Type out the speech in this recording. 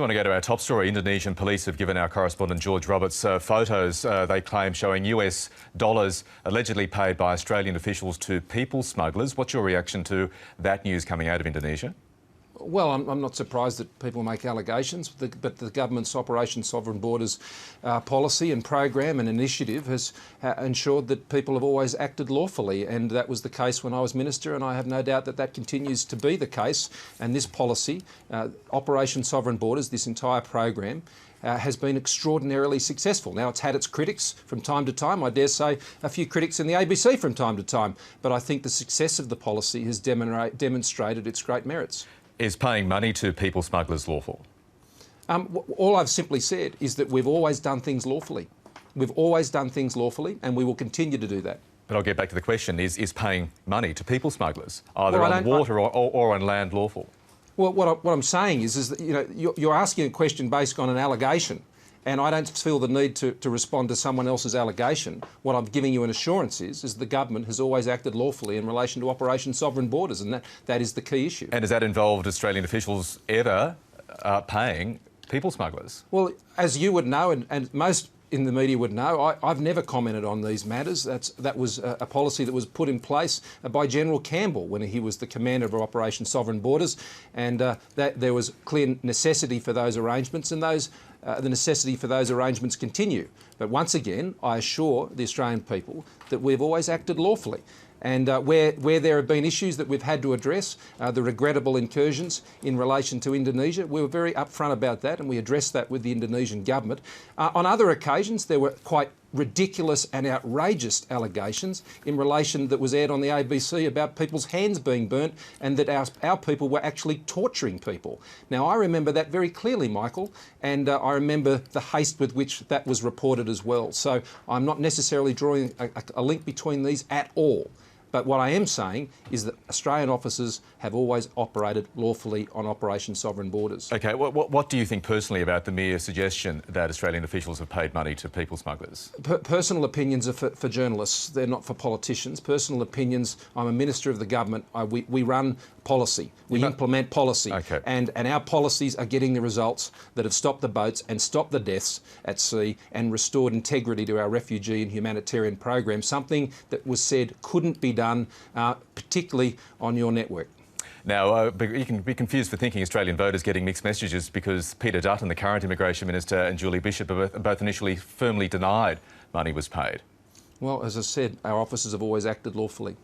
I want to go to our top story. Indonesian police have given our correspondent George Roberts photos they claim showing US dollars allegedly paid by Australian officials to people smugglers. What's your reaction to that news coming out of Indonesia? Well, I'm not surprised that people make allegations, but the government's Operation Sovereign Borders policy and program and initiative has ensured that people have always acted lawfully, and that was the case when I was Minister, and I have no doubt that that continues to be the case. And this policy, Operation Sovereign Borders, this entire program, has been extraordinarily successful. Now, it's had its critics from time to time, I dare say a few critics in the ABC from time to time, but I think the success of the policy has demonstrated its great merits. Is paying money to people smugglers lawful? All I've simply said is that we've always done things lawfully. We've always done things lawfully, and we will continue to do that. But I'll get back to the question, is paying money to people smugglers, either on water or on land, lawful? Well, what I'm saying is that you're asking a question based on an allegation, and I don't feel the need to respond to someone else's allegation. What I'm giving you an assurance is the government has always acted lawfully in relation to Operation Sovereign Borders, and that is the key issue. And has that involved Australian officials ever paying people smugglers? Well, as you would know, and most in the media would know, I've never commented on these matters. That was a policy that was put in place by General Campbell when he was the commander of Operation Sovereign Borders, and that there was clear necessity for those arrangements, and the necessity for those arrangements continue. But once again, I assure the Australian people that we've always acted lawfully. And where there have been issues that we've had to address, the regrettable incursions in relation to Indonesia, we were very upfront about that, and we addressed that with the Indonesian government. On other occasions, there were quite ridiculous and outrageous allegations in relation that was aired on the ABC about people's hands being burnt, and that our people were actually torturing people. Now, I remember that very clearly, Michael, and I remember the haste with which that was reported as well. So I'm not necessarily drawing a link between these at all. But what I am saying is that Australian officers have always operated lawfully on Operation Sovereign Borders. OK, what do you think personally about the mere suggestion that Australian officials have paid money to people smugglers? Personal opinions are for journalists, they're not for politicians. Personal opinions, I'm a Minister of the government, we run policy, we implement policy, okay. and our policies are getting the results that have stopped the boats and stopped the deaths at sea and restored integrity to our refugee and humanitarian program, something that was said couldn't be done, particularly on your network. Now, you can be confused for thinking Australian voters getting mixed messages because Peter Dutton, the current Immigration Minister, and Julie Bishop are both initially firmly denied money was paid. Well, as I said, our officers have always acted lawfully.